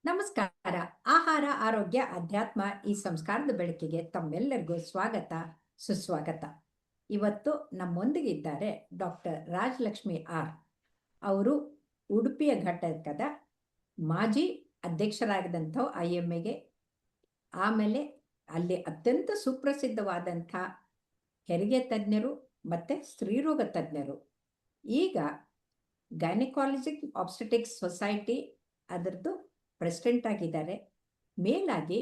ನಮಸ್ಕಾರ. ಆಹಾರ, ಆರೋಗ್ಯ, ಅಧ್ಯಾತ್ಮ ಈ ಸಂಸ್ಕಾರದ ಬೆಳಕಿಗೆ ತಮ್ಮೆಲ್ಲರಿಗೂ ಸ್ವಾಗತ, ಸುಸ್ವಾಗತ. ಇವತ್ತು ನಮ್ಮೊಂದಿಗೆ ಇದ್ದಾರೆ ಡಾಕ್ಟರ್ ರಾಜಲಕ್ಷ್ಮಿ ಆರ್. ಅವರು ಉಡುಪಿಯ ಘಟಕದ ಮಾಜಿ ಅಧ್ಯಕ್ಷರಾಗಿದ್ದಂಥ IMAಗೆ, ಆಮೇಲೆ ಅಲ್ಲಿ ಅತ್ಯಂತ ಸುಪ್ರಸಿದ್ಧವಾದಂಥ ಹೆರಿಗೆ ತಜ್ಞರು ಮತ್ತು ಸ್ತ್ರೀರೋಗ ತಜ್ಞರು. ಈಗ ಗೈನಕಾಲಜಿಕ್ ಆಬ್ಸ್ಟೆಟಿಕ್ಸ್ ಸೊಸೈಟಿ ಅದರದ್ದು ಪ್ರೆಸಿಡೆಂಟ್ ಆಗಿದ್ದಾರೆ. ಮೇಲಾಗಿ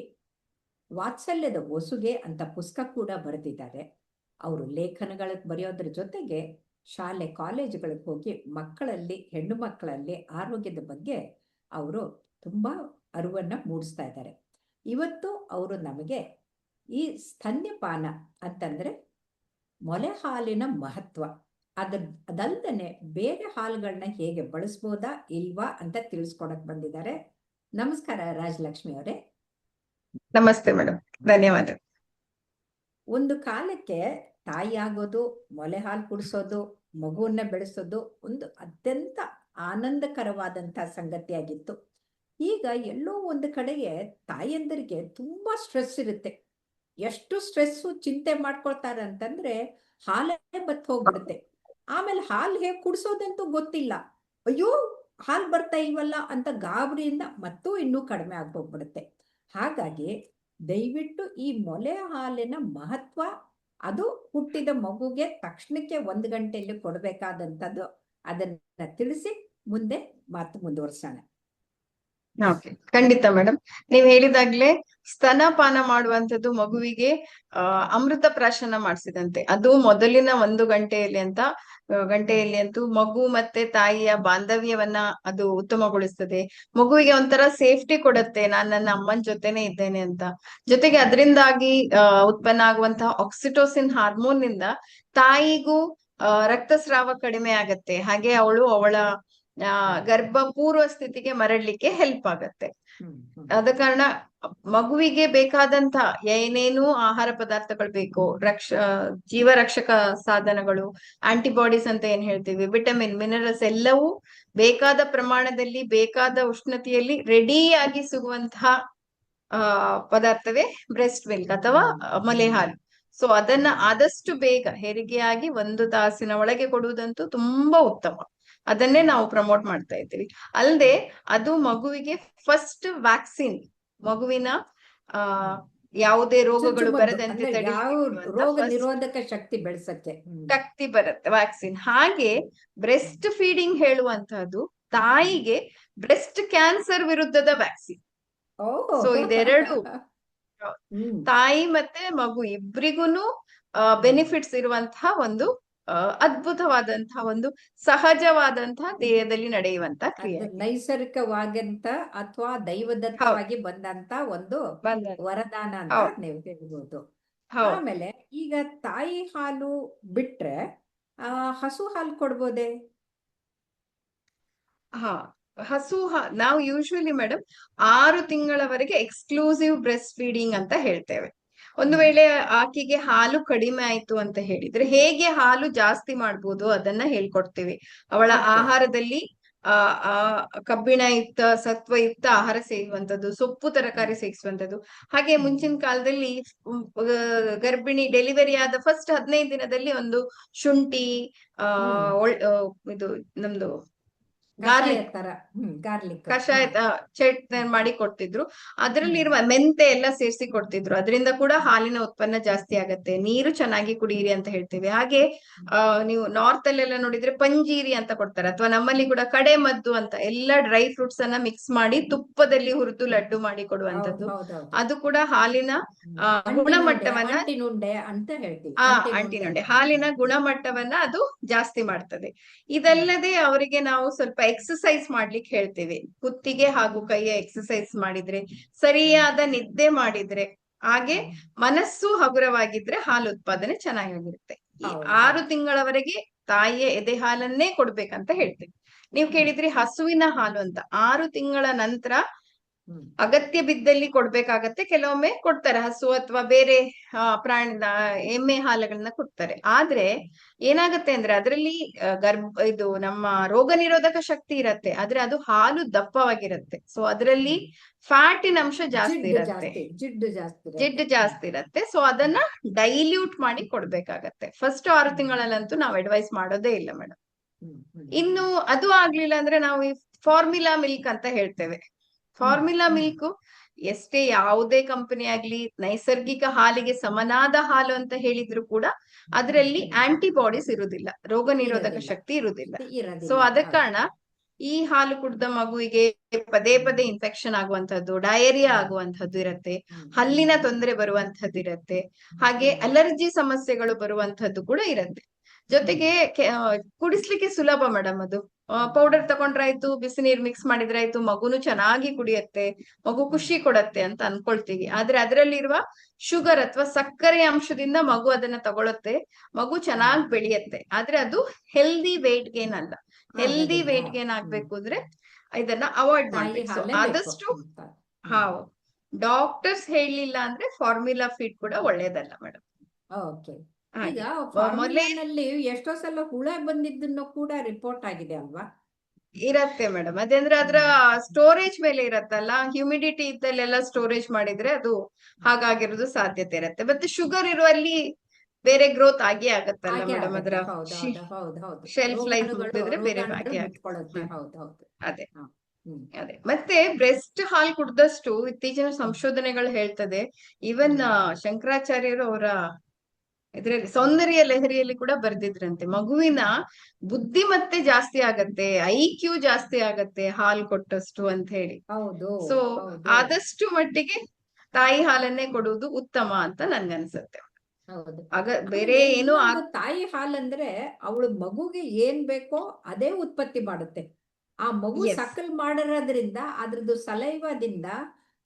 ವಾತ್ಸಲ್ಯದ ಒಸುಗೆ ಅಂತ ಪುಸ್ತಕ ಕೂಡ ಬರೆದಿದ್ದಾರೆ. ಅವರು ಲೇಖನಗಳಿಗೆ ಬರೆಯೋದ್ರ ಜೊತೆಗೆ ಶಾಲೆ ಕಾಲೇಜುಗಳಿಗೆ ಹೋಗಿ ಮಕ್ಕಳಲ್ಲಿ, ಹೆಣ್ಣು ಮಕ್ಕಳಲ್ಲಿ ಆರೋಗ್ಯದ ಬಗ್ಗೆ ಅವರು ತುಂಬ ಅರಿವನ್ನು ಮೂಡಿಸ್ತಾ ಇದ್ದಾರೆ. ಇವತ್ತು ಅವರು ನಮಗೆ ಈ ಸ್ತನ್ಯಪಾನ ಅಂತಂದರೆ ಮೊಲೆ ಹಾಲಿನ ಮಹತ್ವ, ಅದಲ್ಲದೆ ಬೇರೆ ಹಾಲುಗಳನ್ನ ಹೇಗೆ ಬಳಸ್ಬೋದಾ ಇಲ್ವಾ ಅಂತ ತಿಳಿಸ್ಕೊಡಕ್ ಬಂದಿದ್ದಾರೆ. ನಮಸ್ಕಾರ ರಾಜಲಕ್ಷ್ಮಿ ಅವರೇ. ನಮಸ್ತೆ ಮೇಡಮ್, ಧನ್ಯವಾದ. ಒಂದು ಕಾಲಕ್ಕೆ ತಾಯಿ ಆಗೋದು, ಮೊಲೆ ಹಾಲು ಕುಡಿಸೋದು, ಮಗುವನ್ನ ಬೆಳೆಸೋದು ಒಂದು ಅತ್ಯಂತ ಆನಂದಕರವಾದಂಥ ಸಂಗತಿಯಾಗಿತ್ತು. ಈಗ ಎಲ್ಲೋ ಒಂದು ಕಡೆಗೆ ತಾಯಂದರಿಗೆ ತುಂಬಾ ಸ್ಟ್ರೆಸ್ ಇರುತ್ತೆ. ಎಷ್ಟು ಸ್ಟ್ರೆಸ್ಸು, ಚಿಂತೆ ಮಾಡ್ಕೊಳ್ತಾರೆ ಅಂತಂದ್ರೆ ಹಾಲೇ ಬತ್ ಹೋಗ್ಬಿಡುತ್ತೆ. ಆಮೇಲೆ ಹಾಲು ಹೇಗೆ ಕುಡಿಸೋದಂತೂ ಗೊತ್ತಿಲ್ಲ. ಅಯ್ಯೋ ಹಾಲು ಬರ್ತಾ ಇಲ್ವಲ್ಲ ಅಂತ ಗಾಬರಿಯಿಂದ ಮತ್ತೂ ಇನ್ನೂ ಕಡಿಮೆ ಆಗೋಗ್ಬಿಡುತ್ತೆ. ಹಾಗಾಗಿ ದಯವಿಟ್ಟು ಈ ಮೊಲೆ ಹಾಲಿನ ಮಹತ್ವ, ಅದು ಹುಟ್ಟಿದ ಮಗುಗೆ ತಕ್ಷಣಕ್ಕೆ 1 ಗಂಟೆಯಲ್ಲಿ ಕೊಡಬೇಕಾದಂಥದ್ದು, ಅದನ್ನ ತಿಳಿಸಿ ಮುಂದೆ ಮಾತು ಮುಂದುವರ್ಸೋಣ. ಓಕೆ, ಖಂಡಿತ ಮೇಡಮ್. ನೀವ್ ಹೇಳಿದಾಗ್ಲೇ ಸ್ತನಪಾನ ಮಾಡುವಂತದ್ದು ಮಗುವಿಗೆ ಅಮೃತ ಪ್ರಾಶನ ಮಾಡಿಸಿದಂತೆ. ಅದು ಮೊದಲಿನ 1 ಗಂಟೆಯಲ್ಲಿ ಅಂತೂ ಮಗು ಮತ್ತೆ ತಾಯಿಯ ಬಾಂಧವ್ಯವನ್ನ ಅದು ಉತ್ತಮಗೊಳಿಸ್ತದೆ. ಮಗುವಿಗೆ ಒಂಥರ ಸೇಫ್ಟಿ ಕೊಡುತ್ತೆ, ನಾನ್ ನನ್ನ ಅಮ್ಮನ ಜೊತೆನೆ ಇದ್ದೇನೆ ಅಂತ. ಜೊತೆಗೆ ಅದರಿಂದಾಗಿ ಉತ್ಪನ್ನ ಆಗುವಂತಹ ಆಕ್ಸಿಟೋಸಿನ್ ಹಾರ್ಮೋನ್ ನಿಂದ ತಾಯಿಗೂ ರಕ್ತಸ್ರಾವ ಕಡಿಮೆ ಆಗತ್ತೆ. ಹಾಗೆ ಅವಳ ಗರ್ಭ ಪೂರ್ವ ಸ್ಥಿತಿಗೆ ಮರಳಲಿಕ್ಕೆ ಹೆಲ್ಪ್ ಆಗತ್ತೆ. ಆದ ಕಾರಣ ಮಗುವಿಗೆ ಬೇಕಾದಂತ ಏನೇನು ಆಹಾರ ಪದಾರ್ಥಗಳು ಬೇಕು, ಜೀವರಕ್ಷಕ ಸಾಧನಗಳು, ಆಂಟಿಬಾಡೀಸ್ ಅಂತ ಏನ್ ಹೇಳ್ತೀವಿ, ವಿಟಮಿನ್, ಮಿನರಲ್ಸ್ ಎಲ್ಲವೂ ಬೇಕಾದ ಪ್ರಮಾಣದಲ್ಲಿ, ಬೇಕಾದ ಉಷ್ಣತೆಯಲ್ಲಿ ರೆಡಿಯಾಗಿ ಸಿಗುವಂತಹ ಪದಾರ್ಥವೇ ಬ್ರೆಸ್ಟ್ ಮಿಲ್ಕ್ ಅಥವಾ ಮೊಲೆ ಹಾಲು. ಸೊ ಅದನ್ನ ಆದಷ್ಟು ಬೇಗ ಹೆರಿಗೆಯಾಗಿ 1 ತಾಸಿನ ಒಳಗೆ ಕೊಡುವುದಂತೂ ತುಂಬಾ ಉತ್ತಮ. ಅದನ್ನೇ ನಾವು ಪ್ರಮೋಟ್ ಮಾಡ್ತಾ ಇದ್ದೀವಿ. ಅಲ್ಲದೆ ಅದು ಮಗುವಿಗೆ ಫಸ್ಟ್ ವ್ಯಾಕ್ಸಿನ್, ಮಗುವಿನ ಯಾವುದೇ ರೋಗಗಳು ಬರದಂತೆ ರೋಗ ನಿರೋಧಕ ಶಕ್ತಿ ಬೆಳೆಸಕ್ಕೆ ಶಕ್ತಿ ಬರುತ್ತೆ ವ್ಯಾಕ್ಸಿನ್. ಹಾಗೆ ಬ್ರೆಸ್ಟ್ ಫೀಡಿಂಗ್ ಹೇಳುವಂತಹದ್ದು ತಾಯಿಗೆ ಬ್ರೆಸ್ಟ್ ಕ್ಯಾನ್ಸರ್ ವಿರುದ್ಧದ ವ್ಯಾಕ್ಸಿನ್. ಸೊ ಇದೆರಡು ತಾಯಿ ಮತ್ತೆ ಮಗು ಇಬ್ರಿಗೂನು ಬೆನಿಫಿಟ್ಸ್ ಇರುವಂತಹ ಒಂದು ಅದ್ಭುತವಾದಂತಹ ಒಂದು ಸಹಜವಾದಂತಹ ದೇಹದಲ್ಲಿ ನಡೆಯುವಂತ ಕ್ರಿಯೆ, ನೈಸರ್ಗಿಕವಾಗಂತ ಅಥವಾ ದೈವದತ್ತವಾಗಿ ಬಂದಂತ ಒಂದು ವರದಾನ ಅಂತ ನೀವು ಹೇಳ್ಬೋದು. ಆಮೇಲೆ ಈಗ ತಾಯಿ ಹಾಲು ಬಿಟ್ರೆ ಹಸು ಹಾಲು ಕೊಡ್ಬೋದೇ? ಹಸು ನಾವು ಯೂಶುವಲಿ ಮೇಡಮ್ 6 ತಿಂಗಳವರೆಗೆ ಎಕ್ಸ್ಕ್ಲೂಸಿವ್ ಬ್ರೆಸ್ಟ್ ಫೀಡಿಂಗ್ ಅಂತ ಹೇಳ್ತೇವೆ. ಒಂದು ವೇಳೆ ಆಕೆಗೆ ಹಾಲು ಕಡಿಮೆ ಆಯ್ತು ಅಂತ ಹೇಳಿದ್ರೆ ಹೇಗೆ ಹಾಲು ಜಾಸ್ತಿ ಮಾಡ್ಬೋದು ಅದನ್ನ ಹೇಳ್ಕೊಡ್ತೀವಿ. ಅವಳ ಆಹಾರದಲ್ಲಿ ಕಬ್ಬಿಣಯುಕ್ತ, ಸತ್ವಯುಕ್ತ ಆಹಾರ ಸೇವಿಸುವಂತದ್ದು, ಸೊಪ್ಪು ತರಕಾರಿ ಸೇವಿಸುವಂತದ್ದು. ಹಾಗೆ ಮುಂಚಿನ ಕಾಲದಲ್ಲಿ ಗರ್ಭಿಣಿ ಡೆಲಿವರಿ ಆದ ಫಸ್ಟ್ 15 ದಿನದಲ್ಲಿ ಒಂದು ಶುಂಠಿ, ಇದು ನಮ್ದು ಗಾರ್ಲಿಕ್ ಕಷಾಯ ಚಟ್ನಿ ಮಾಡಿ ಕೊಡ್ತಿದ್ರು. ಅದರಲ್ಲಿರುವ ಮೆಂತೆ ಎಲ್ಲ ಸೇರಿಸಿ ಕೊಡ್ತಿದ್ರು. ಅದರಿಂದ ಕೂಡ ಹಾಲಿನ ಉತ್ಪನ್ನ ಜಾಸ್ತಿ ಆಗತ್ತೆ. ನೀರು ಚೆನ್ನಾಗಿ ಕುಡಿಯಿರಿ ಅಂತ ಹೇಳ್ತೀವಿ. ಹಾಗೆ ನೀವು ನಾರ್ತ್ ಅಲ್ಲೆಲ್ಲ ನೋಡಿದ್ರೆ ಪಂಜೀರಿ ಅಂತ ಕೊಡ್ತಾರೆ, ಅಥವಾ ನಮ್ಮಲ್ಲಿ ಕೂಡ ಕಡೆ ಮದ್ದು ಅಂತ ಎಲ್ಲ ಡ್ರೈ ಫ್ರೂಟ್ಸ್ ಅನ್ನ ಮಿಕ್ಸ್ ಮಾಡಿ ತುಪ್ಪದಲ್ಲಿ ಹುರಿದು ಲಡ್ಡು ಮಾಡಿ ಕೊಡುವಂತದ್ದು. ಅದು ಕೂಡ ಹಾಲಿನ ಗುಣಮಟ್ಟವನ್ನ, ಅಂಟಿನುಂಡೆ ಹಾಲಿನ ಗುಣಮಟ್ಟವನ್ನ ಅದು ಜಾಸ್ತಿ ಮಾಡ್ತದೆ. ಇದಲ್ಲದೆ ಅವರಿಗೆ ನಾವು ಸ್ವಲ್ಪ ಎಕ್ಸಸೈಸ್ ಮಾಡ್ಲಿಕ್ಕೆ ಹೇಳ್ತೇವೆ. ಕುತ್ತಿಗೆ ಹಾಗೂ ಕೈಯ ಎಕ್ಸಸೈಸ್ ಮಾಡಿದ್ರೆ, ಸರಿಯಾದ ನಿದ್ದೆ ಮಾಡಿದ್ರೆ, ಹಾಗೆ ಮನಸ್ಸು ಹಗುರವಾಗಿದ್ರೆ ಹಾಲು ಉತ್ಪಾದನೆ ಚೆನ್ನಾಗಿರುತ್ತೆ. ಈ 6 ತಿಂಗಳವರೆಗೆ ತಾಯಿಯ ಎದೆ ಹಾಲನ್ನೇ ಕೊಡ್ಬೇಕಂತ ಹೇಳ್ತೇವೆ. ನೀವು ಕೇಳಿದ್ರಿ ಹಸುವಿನ ಹಾಲು ಅಂತ. 6 ತಿಂಗಳ ನಂತರ ಅಗತ್ಯ ಬಿದ್ದಲ್ಲಿ ಕೊಡ್ಬೇಕಾಗತ್ತೆ, ಕೆಲವೊಮ್ಮೆ ಕೊಡ್ತಾರೆ ಹಸು ಅಥವಾ ಬೇರೆ ಪ್ರಾಣಿದ ಎಮ್ಮೆ ಹಾಲುಗಳನ್ನ ಕೊಡ್ತಾರೆ. ಆದ್ರೆ ಏನಾಗತ್ತೆ ಅಂದ್ರೆ ಅದರಲ್ಲಿ ಇದು ನಮ್ಮ ರೋಗ ನಿರೋಧಕ ಶಕ್ತಿ ಇರತ್ತೆ, ಆದ್ರೆ ಅದು ಹಾಲು ದಪ್ಪವಾಗಿರತ್ತೆ. ಸೊ ಅದರಲ್ಲಿ ಫ್ಯಾಟಿನ ಅಂಶ ಜಾಸ್ತಿ ಇರತ್ತೆ, ಜಿಡ್ಡು ಜಾಸ್ತಿ ಇರತ್ತೆ. ಸೊ ಅದನ್ನ ಡೈಲ್ಯೂಟ್ ಮಾಡಿ ಕೊಡ್ಬೇಕಾಗತ್ತೆ. ಫಸ್ಟ್ 6 ತಿಂಗಳಲ್ಲಂತೂ ನಾವು ಅಡ್ವೈಸ್ ಮಾಡೋದೇ ಇಲ್ಲ ಮೇಡಮ್. ಇನ್ನು ಅದು ಆಗ್ಲಿಲ್ಲ ಅಂದ್ರೆ ನಾವು ಈ ಫಾರ್ಮುಲಾ ಮಿಲ್ಕ್ ಅಂತ ಹೇಳ್ತೇವೆ. ಫಾರ್ಮುಲಾ ಮಿಲ್ಕ್ ಎಷ್ಟೇ ಯಾವುದೇ ಕಂಪನಿ ಆಗ್ಲಿ ನೈಸರ್ಗಿಕ ಹಾಲಿಗೆ ಸಮನಾದ ಹಾಲು ಅಂತ ಹೇಳಿದ್ರು ಕೂಡ ಅದರಲ್ಲಿ ಆಂಟಿಬಾಡೀಸ್ ಇರುವುದಿಲ್ಲ, ರೋಗ ನಿರೋಧಕ ಶಕ್ತಿ ಇರುವುದಿಲ್ಲ. ಸೊ ಅದ ಕಾರಣ ಈ ಹಾಲು ಕುಡ್ದ ಮಗುವಿಗೆ ಪದೇ ಪದೇ ಇನ್ಫೆಕ್ಷನ್ ಆಗುವಂತದ್ದು, ಡಯರಿಯಾ ಆಗುವಂತದ್ದು ಇರತ್ತೆ, ಹಲ್ಲಿನ ತೊಂದರೆ ಬರುವಂತದ್ದು ಇರತ್ತೆ, ಹಾಗೆ ಅಲರ್ಜಿ ಸಮಸ್ಯೆಗಳು ಬರುವಂತದ್ದು ಕೂಡ ಇರತ್ತೆ. ಜೊತೆಗೆ ಕುಡಿಸ್ಲಿಕ್ಕೆ ಸುಲಭ ಮೇಡಮ್. ಅದು ಪೌಡರ್ ತಗೊಂಡ್ರಾಯ್ತು, ಬಿಸಿ ನೀರ್ ಮಿಕ್ಸ್ ಮಾಡಿದ್ರಾಯ್ತು, ಮಗುನು ಚೆನ್ನಾಗಿ ಕುಡಿಯತ್ತೆ, ಮಗು ಖುಷಿ ಕೊಡತ್ತೆ ಅಂತ ಅನ್ಕೊಳ್ತೀವಿ. ಆದ್ರೆ ಅದರಲ್ಲಿರುವ ಶುಗರ್ ಅಥವಾ ಸಕ್ಕರೆ ಅಂಶದಿಂದ ಮಗು ಅದನ್ನ ತಗೊಳತ್ತೆ, ಮಗು ಚೆನ್ನಾಗಿ ಬೆಳೆಯತ್ತೆ. ಆದ್ರೆ ಅದು ಹೆಲ್ದಿ ವೇಟ್ ಗೇನ್ ಅಲ್ಲ. ಹೆಲ್ದಿ ವೇಟ್ ಗೇನ್ ಆಗ್ಬೇಕು ಅಂದ್ರೆ ಇದನ್ನ ಅವಾಯ್ಡ್ ಮಾಡ್ಬೇಕು. ಸೊ ಆದಷ್ಟು ಡಾಕ್ಟರ್ಸ್ ಹೇಳಿಲ್ಲ ಅಂದ್ರೆ ಫಾರ್ಮುಲಾ ಫೀಡ್ ಕೂಡ ಒಳ್ಳೇದಲ್ಲ ಮೇಡಮ್. ಈಗ ಫಾರ್ಮುಲಾನಲ್ಲಿ ಎಷ್ಟೋ ಸಲ ಹುಳ ಬಂದಿದ್ದನ್ನು ಕೂಡ ರಿಪೋರ್ಟ್ ಆಗಿದೆ ಅಲ್ವಾ? ಇರತ್ತೆ ಮೇಡಮ್. ಅದಂದ್ರೆ ಅದ್ರ ಸ್ಟೋರೇಜ್ ಮೇಲೆ ಇರತ್ತಲ್ಲ, ಹ್ಯೂಮಿಡಿಟಿ ಇದ್ದಲ್ಲೆಲ್ಲ ಸ್ಟೋರೇಜ್ ಮಾಡಿದ್ರೆ ಅದು ಹಾಗಾಗಿರೋದು ಸಾಧ್ಯತೆ ಇರತ್ತೆ. ಮತ್ತೆ ಶುಗರ್ ಇರುವಲ್ಲಿ ಬೇರೆ ಗ್ರೋತ್ ಆಗೇ ಆಗತ್ತಲ್ಲ ಮೇಡಮ್, ಅದ್ರ ಶೆಲ್ಫ್ ಲೈಫ್ ಮುಗಿದ್ರೆ ಬೇರೆ ಆಗೇ ಆಗುತ್ತೆ. ಅದೇ ಅದೇ. ಮತ್ತೆ ಬ್ರೆಸ್ಟ್ ಹಾಲ್ ಕುಡ್ದಷ್ಟು ಇತ್ತೀಚಿನ ಸಂಶೋಧನೆಗಳು ಹೇಳ್ತದೆ, ಈವನ್ ಶಂಕರಾಚಾರ್ಯರು ಅವರ ಇದ್ರಲ್ಲಿ ಸೌಂದರ್ಯ ಲಹರಿಯಲ್ಲಿ ಕೂಡ ಬರ್ದಿದ್ರಂತೆ, ಮಗುವಿನ ಬುದ್ಧಿಮತ್ತೆ ಜಾಸ್ತಿ ಆಗತ್ತೆ, IQ ಜಾಸ್ತಿ ಆಗತ್ತೆ ಹಾಲು ಕೊಟ್ಟಷ್ಟು ಅಂತ ಹೇಳಿ. ಸೊ ಆದಷ್ಟು ಮಟ್ಟಿಗೆ ತಾಯಿ ಹಾಲನ್ನೇ ಕೊಡುವುದು ಉತ್ತಮ ಅಂತ ನನ್ಗನ್ಸತ್ತೆ. ಬೇರೆ ಏನು ತಾಯಿ ಹಾಲಂದ್ರೆ ಅವಳು ಮಗುಗೆ ಏನ್ ಬೇಕೋ ಅದೇ ಉತ್ಪತ್ತಿ ಮಾಡುತ್ತೆ. ಆ ಮಗು ಸಕಲ್ ಮಾಡಿರೋದ್ರಿಂದ ಅದ್ರದ್ದು ಸಲೈವದಿಂದ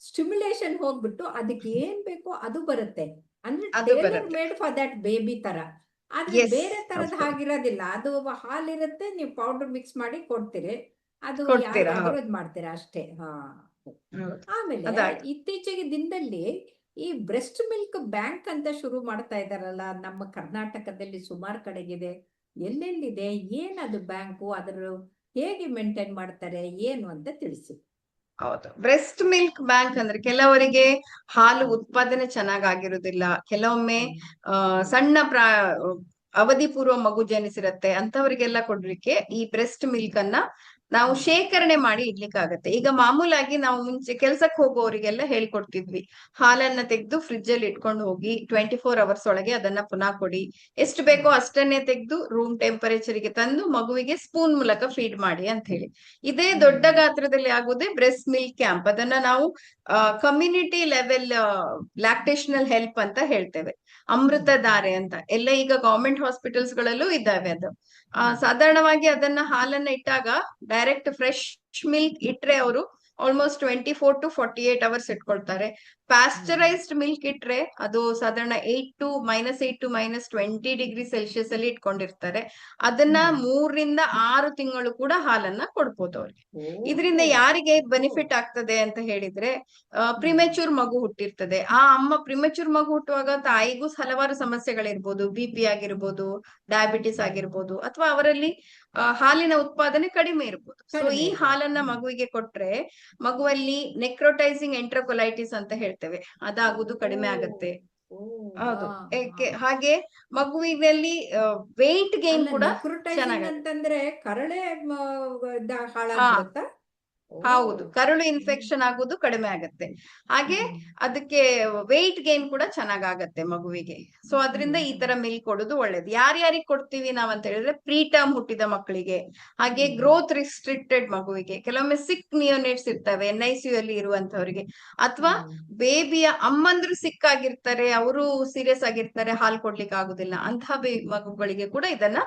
ಸ್ಟಿಮ್ಯುಲೇಷನ್ ಹೋಗ್ಬಿಟ್ಟು ಅದಕ್ಕೆ ಏನ್ ಬೇಕೋ ಅದು ಬರುತ್ತೆ. ಅಂದ್ರೆ Taylor made for that baby ತರ. ಆದ್ರೆ ಬೇರೆ ತರದ ಹಾಗಿರೋದಿಲ್ಲ. ಅದು ಹಾಲಿರುತ್ತೆ, ನೀವು ಪೌಡರ್ ಮಿಕ್ಸ್ ಮಾಡಿ ಕೊಡ್ತೀರಿ, ಅದು ಯಾರಾದ್ರೂ ಇದ್ ಮಾಡ್ತೀರಾ ಅಷ್ಟೇ. ಆಮೇಲೆ ಇತ್ತೀಚೆಗೆ ದಿನದಲ್ಲಿ ಈ ಬ್ರೆಸ್ಟ್ ಮಿಲ್ಕ್ ಬ್ಯಾಂಕ್ ಅಂತ ಶುರು ಮಾಡ್ತಾ ಇದಾರಲ್ಲ, ನಮ್ಮ ಕರ್ನಾಟಕದಲ್ಲಿ ಸುಮಾರು ಕಡೆಗಿದೆ. ಎಲ್ಲೆಲ್ಲಿದೆ, ಏನದು ಬ್ಯಾಂಕು, ಅದರ ಹೇಗೆ ಮೇಂಟೈನ್ ಮಾಡ್ತಾರೆ, ಏನು ಅಂತ ತಿಳಿಸಿ. ಹೌದು, ಬ್ರೆಸ್ಟ್ ಮಿಲ್ಕ್ ಬ್ಯಾಂಕ್ ಅಂದ್ರೆ ಕೆಲವರಿಗೆ ಹಾಲು ಉತ್ಪಾದನೆ ಚೆನ್ನಾಗಿರುವುದಿಲ್ಲ, ಕೆಲವೊಮ್ಮೆ ಸಣ್ಣ ಅವಧಿ ಪೂರ್ವ ಮಗು ಜನಿಸಿರತ್ತೆ, ಅಂತವರಿಗೆಲ್ಲ ಕೊಡ್ಲಿಕ್ಕೆ ಈ ಬ್ರೆಸ್ಟ್ ಮಿಲ್ಕ್ ಅನ್ನ ನಾವು ಶೇಖರಣೆ ಮಾಡಿ ಇಡ್ಲಿಕ್ಕಾಗತ್ತೆ. ಈಗ ಮಾಮೂಲಾಗಿ ನಾವು ಮುಂಚೆ ಕೆಲ್ಸಕ್ಕೆ ಹೋಗೋರಿಗೆಲ್ಲ ಹೇಳ್ಕೊಡ್ತಿದ್ವಿ, ಹಾಲನ್ನ ತೆಗೆದು ಫ್ರಿಡ್ಜ್ ಅಲ್ಲಿ ಇಟ್ಕೊಂಡು ಹೋಗಿ 24 hours ಒಳಗೆ ಅದನ್ನ ಪುನಃ ಕೊಡಿ, ಎಷ್ಟು ಬೇಕೋ ಅಷ್ಟನ್ನೇ ತೆಗೆದು ರೂಮ್ ಟೆಂಪರೇಚರ್ಗೆ ತಂದು ಮಗುವಿಗೆ ಸ್ಪೂನ್ ಮೂಲಕ ಫೀಡ್ ಮಾಡಿ ಅಂತ ಹೇಳಿ. ಇದೇ ದೊಡ್ಡ ಗಾತ್ರದಲ್ಲಿ ಆಗುವುದೇ ಬ್ರೆಸ್ಟ್ ಮಿಲ್ಕ್ ಕ್ಯಾಂಪ್. ಅದನ್ನ ನಾವು ಕಮ್ಯುನಿಟಿ ಲೆವೆಲ್ ಲ್ಯಾಕ್ಟೇಷನಲ್ ಹೆಲ್ಪ್ ಅಂತ ಹೇಳ್ತೇವೆ, ಅಮೃತ ಧಾರೆ ಅಂತ. ಎಲ್ಲ ಈಗ ಗವರ್ಮೆಂಟ್ ಹಾಸ್ಪಿಟಲ್ಸ್ ಗಳಲ್ಲೂ ಇದ್ದಾವೆ. ಅದು ಸಾಧಾರಣವಾಗಿ ಅದನ್ನ ಹಾಲನ್ನ ಇಟ್ಟಾಗ ಡೈರೆಕ್ಟ್ ಫ್ರೆಶ್ ಮಿಲ್ಕ್ ಇಟ್ರೆ ಅವರು ಆಲ್ಮೋಸ್ಟ್ 24 to 48 hours ಇಟ್ಕೊಳ್ತಾರೆ. ಪ್ಯಾಸ್ಚರೈಸ್ಡ್ ಮಿಲ್ಕ್ ಇಟ್ರೆ ಅದು ಸಾಧಾರಣ -8 to -20 ಡಿಗ್ರಿ ಸೆಲ್ಸಿಯಸ್ ಅಲ್ಲಿ ಇಟ್ಕೊಂಡಿರ್ತಾರೆ. ಅದನ್ನ 3 ರಿಂದ 6 ತಿಂಗಳು ಕೂಡ ಹಾಲನ್ನ ಕೊಡ್ಬೋದು ಅವ್ರಿಗೆ. ಇದರಿಂದ ಯಾರಿಗೆ ಬೆನಿಫಿಟ್ ಆಗ್ತದೆ ಅಂತ ಹೇಳಿದ್ರೆ, ಪ್ರಿಮೆಚೂರ್ ಮಗು ಹುಟ್ಟಿರ್ತದೆ, ಆ ಅಮ್ಮ ಪ್ರಿಮೆಚೂರ್ ಮಗು ಹುಟ್ಟುವಾಗ ತಾಯಿಗೂ ಹಲವಾರು ಸಮಸ್ಯೆಗಳಿರ್ಬೋದು, BP ಆಗಿರ್ಬೋದು, ಡಯಾಬಿಟಿಸ್ ಆಗಿರ್ಬೋದು, ಅಥವಾ ಅವರಲ್ಲಿ ಹಾಲಿನ ಉತ್ಪಾದನೆ ಕಡಿಮೆ ಇರ್ಬೋದು. ಸೊ ಈ ಹಾಲನ್ನ ಮಗುವಿಗೆ ಕೊಟ್ರೆ ಮಗುವಲ್ಲಿ ನೆಕ್ರೋಟೈಸಿಂಗ್ ಎಂಟ್ರಕೊಲೈಟಿಸ್ ಅಂತ ಹೇಳ್ತೇವೆ, ಅದಾಗುದು ಕಡಿಮೆ ಆಗತ್ತೆ. ಹೌದು, ಹಾಗೆ ಮಗುವಿನಲ್ಲಿ ವೆಯ್ಟ್ ಗೇನ್ ಕೂಡ ಚೆನ್ನಾಗಂತಂದ್ರೆ ಕರಳೆ ಹೌದು, ಕರುಳು ಇನ್ಫೆಕ್ಷನ್ ಆಗೋದು ಕಡಿಮೆ ಆಗತ್ತೆ. ಹಾಗೆ ಅದಕ್ಕೆ ವೆಯ್ಟ್ ಗೇನ್ ಕೂಡ ಚೆನ್ನಾಗತ್ತೆ ಮಗುವಿಗೆ. ಸೊ ಅದರಿಂದ ಈ ತರ ಮಿಲ್ಕ್ ಕೊಡೋದು ಒಳ್ಳೇದು. ಯಾರ್ಯಾರಿಗೆ ಕೊಡ್ತೀವಿ ನಾವ್ ಅಂತ ಹೇಳಿದ್ರೆ, ಪ್ರೀಟರ್ಮ್ ಹುಟ್ಟಿದ ಮಕ್ಕಳಿಗೆ, ಹಾಗೆ ಗ್ರೋತ್ ರಿಸ್ಟ್ರಿಕ್ಟೆಡ್ ಮಗುವಿಗೆ, ಕೆಲವೊಮ್ಮೆ ಸಿಕ್ ನಿಯೋನೇಟ್ಸ್ ಇರ್ತವೆ NICU ಅಲ್ಲಿ ಇರುವಂತವ್ರಿಗೆ, ಅಥವಾ ಬೇಬಿಯ ಅಮ್ಮಂದ್ರು ಸಿಕ್ ಆಗಿರ್ತಾರೆ, ಅವರು ಸೀರಿಯಸ್ ಆಗಿರ್ತಾರೆ, ಹಾಲು ಕೊಡ್ಲಿಕ್ಕೆ ಆಗುದಿಲ್ಲ, ಅಂತಹ ಮಗುಗಳಿಗೆ ಕೂಡ ಇದನ್ನ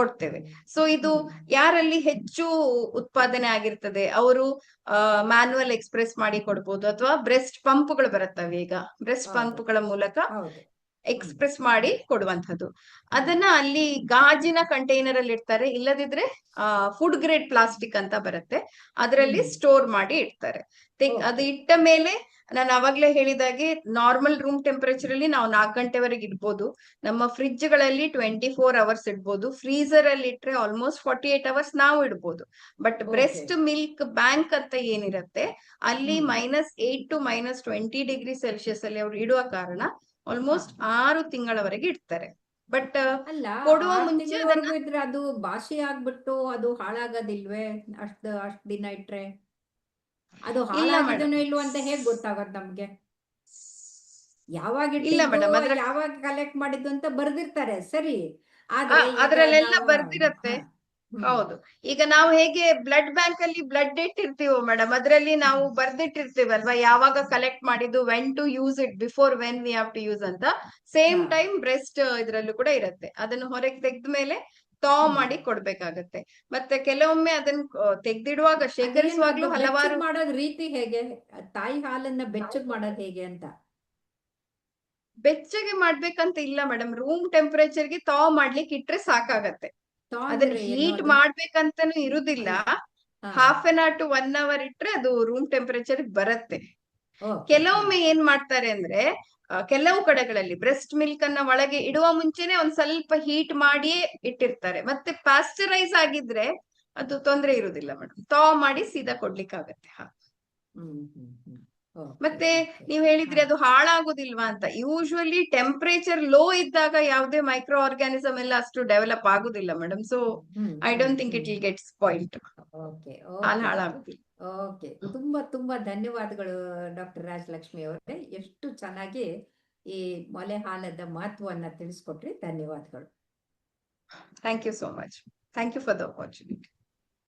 ಕೊಡ್ತೇವೆ. ಸೊ ಇದು ಯಾರಲ್ಲಿ ಹೆಚ್ಚು ಉತ್ಪಾದನೆ ಆಗಿರ್ತದೆ ಅವರು ಮ್ಯಾನ್ಯುವಲ್ ಎಕ್ಸ್ಪ್ರೆಸ್ ಮಾಡಿ ಕೊಡ್ಬೋದು, ಅಥವಾ ಬ್ರೆಸ್ಟ್ ಪಂಪ್ಗಳು ಬರುತ್ತವೆ. ಈಗ ಬ್ರೆಸ್ಟ್ ಪಂಪ್ಗಳ ಮೂಲಕ ಎಕ್ಸ್ಪ್ರೆಸ್ ಮಾಡಿ ಕೊಡುವಂತದ್ದು. ಅದನ್ನ ಅಲ್ಲಿ ಗಾಜಿನ ಕಂಟೈನರ್ ಅಲ್ಲಿ ಇಡ್ತಾರೆ, ಇಲ್ಲದಿದ್ರೆ ಫುಡ್ ಗ್ರೇಡ್ ಪ್ಲಾಸ್ಟಿಕ್ ಅಂತ ಬರುತ್ತೆ, ಅದರಲ್ಲಿ ಸ್ಟೋರ್ ಮಾಡಿ ಇಡ್ತಾರೆ. ಅದು ಇಟ್ಟ ಮೇಲೆ ನಾನು ಅವಾಗ್ಲೇ ಹೇಳಿದಾಗೆ ನಾರ್ಮಲ್ ರೂಮ್ ಟೆಂಪರೇಚರ್ ಅಲ್ಲಿ ನಾವು 4 ಗಂಟೆವರೆಗೆ ಇಡ್ಬೋದು. ನಮ್ಮ ಫ್ರಿಡ್ಜ್ ಗಳಲ್ಲಿ 24 ಅವರ್ಸ್ ಇಡ್ಬೋದು. ಫ್ರೀಸರ್ ಅಲ್ಲಿ ಇಟ್ರೆ ಆಲ್ಮೋಸ್ಟ್ 48 ಅವರ್ಸ್ ನಾವು ಇಡ್ಬೋದು. ಬಟ್ ಬ್ರೆಸ್ಟ್ ಮಿಲ್ಕ್ ಬ್ಯಾಂಕ್ ಅಂತ ಏನಿರತ್ತೆ ಅಲ್ಲಿ -8 to -20 ಡಿಗ್ರಿ ಸೆಲ್ಸಿಯಸ್ ಅಲ್ಲಿ ಅವ್ರು ಇಡುವ ಕಾರಣ ಆಲ್ಮೋಸ್ಟ್ 6 ತಿಂಗಳವರೆಗೆ ಇಡ್ತಾರೆ. ಬಟ್ ಅಲ್ಲ, ಕೊಡುವ 6 ಮುಂಚೆ ತಿಂಗಳವರೆಗೂ ಇದ್ರೆ ಅದು ಬಾಸಿ ಆಗ್ಬಿಟ್ಟು ಅದು ಹಾಳಾಗೋದಿಲ್ವೇ? ಅಷ್ಟ್ ದಿನ ಇಟ್ರೆ ಅದು ಇಲ್ಲ ಮೇಡಮ್, ಹಾಳಾಗಿದನೋ ಇಲ್ವೋ ಅಂತ ಹೇಗ್ ಗೊತ್ತಾಗತ್ ನಮ್ಗೆ? ಯಾವಾಗ ಇಲ್ಲ ಇಟ್ಟಿದ್ದು, ಮೇಡಮ್, ಅದ್ರಲ್ಲಿ ಯಾವಾಗ ಕಲೆಕ್ಟ್ ಮಾಡಿದ್ದು ಅಂತ ಬರ್ದಿರ್ತಾರೆ, ಸರಿ. ಆದ್ರೆ ಈಗ ಅದ್ರಲ್ಲೆಲ್ಲ ನಾವು ಬರ್ದಿರತ್ತೆ. ಹ್ಮ್ ಹೌದು. ಈಗ ನಾವು ಹೇಗೆ ಬ್ಲಡ್ ಬ್ಯಾಂಕ್ ಅಲ್ಲಿ ಬ್ಲಡ್ ಇಟ್ಟಿರ್ತೀವೋ ಮೇಡಮ್, ಅದ್ರಲ್ಲಿ ನಾವು ಬರ್ದಿಟ್ಟಿರ್ತೀವಲ್ವಾ ಯಾವಾಗ ಕಲೆಕ್ಟ್ ಮಾಡಿದ್ದು, when to use it, before when we have to use ಅಂತ. ಸೇಮ್ ಟೈಮ್ ಬ್ರೆಸ್ಟ್ ಇದ್ರಲ್ಲೂ ಕೂಡ ಇರತ್ತೆ. ಅದನ್ನು ಹೊರಗೆ ತೆಗೆದ ಮೇಲೆ ಥಾ ಮಾಡಿ ಕೊಡ್ಬೇಕಾಗತ್ತೆ. ಮತ್ತೆ ಕೆಲವೊಮ್ಮೆ ಅದನ್ನ ತೆಗ್ದಿಡುವಾಗ, ಶೇಖರಿಸುವಾಗ್ಲೂ ಹಲವಾರು ಮಾಡೋದ್ ರೀತಿ ಹೇಗೆ? ತಾಯಿ ಹಾಲನ್ನ ಬೆಚ್ಚಗ್ ಮಾಡೋದ್ ಹೇಗೆ ಅಂತ? ಬೆಚ್ಚಗೆ ಮಾಡ್ಬೇಕಂತ ಇಲ್ಲ ಮೇಡಮ್, ರೂಮ್ ಟೆಂಪರೇಚರ್ಗೆ ಥಾ ಮಾಡ್ಲಿಕ್ಕೆ ಇಟ್ರೆ ಸಾಕಾಗತ್ತೆ. ಅದನ್ನ ಹೀಟ್ ಮಾಡ್ಬೇಕಂತನೂ ಇರುದಿಲ್ಲ. Half an hour to 1 hour ಇಟ್ರೆ ಅದು ರೂಮ್ ಟೆಂಪರೇಚರ್ ಬರುತ್ತೆ. ಕೆಲವೊಮ್ಮೆ ಏನ್ ಮಾಡ್ತಾರೆ ಅಂದ್ರೆ ಕೆಲವು ಕಡೆಗಳಲ್ಲಿ ಬ್ರೆಸ್ಟ್ ಮಿಲ್ಕ್ ಅನ್ನ ಒಳಗೆ ಇಡುವ ಮುಂಚೆನೆ ಒಂದ್ ಸ್ವಲ್ಪ ಹೀಟ್ ಮಾಡಿಯೇ ಇಟ್ಟಿರ್ತಾರೆ. ಮತ್ತೆ ಪಾಸ್ಚರೈಸ್ ಆಗಿದ್ರೆ ಅದು ತೊಂದ್ರೆ ಇರುದಿಲ್ಲ ಮೇಡಮ್, ಥಾ ಮಾಡಿ ಸೀದಾ ಕೊಡ್ಲಿಕ್ಕಾಗತ್ತೆ. ಮತ್ತೆ ನೀವ್ ಹೇಳಿದ್ರಿ ಅದು ಹಾಳಾಗುದಿಲ್ವಾ ಅಂತ. ಯೂಶುವಲಿ ಟೆಂಪರೇಚರ್ ಲೋ ಇದ್ದಾಗ ಯಾವುದೇ ಮೈಕ್ರೋ ಆರ್ಗ್ಯಾನಿಸಮ್ ಎಲ್ಲ ಅಷ್ಟು ಡೆವಲಪ್ ಆಗುದಿಲ್ಲ madam. So I don't think it will get spoiled. ಹಾಲು ಹಾಳಾಗುದಿಲ್ಲ. ಓಕೆ, ತುಂಬಾ ತುಂಬಾ ಧನ್ಯವಾದಗಳು ಡಾಕ್ಟರ್ ರಾಜಲಕ್ಷ್ಮಿ ಅವರೇ. ಎಷ್ಟು ಚೆನ್ನಾಗಿ ಈ ಮೊಲೆ ಹಾಲದ ಮಹತ್ವವನ್ನ ತಿಳಿಸ್ಕೊಟ್ರಿ. ಧನ್ಯವಾದಗಳು. Thank you so much. Thank you for the opportunity.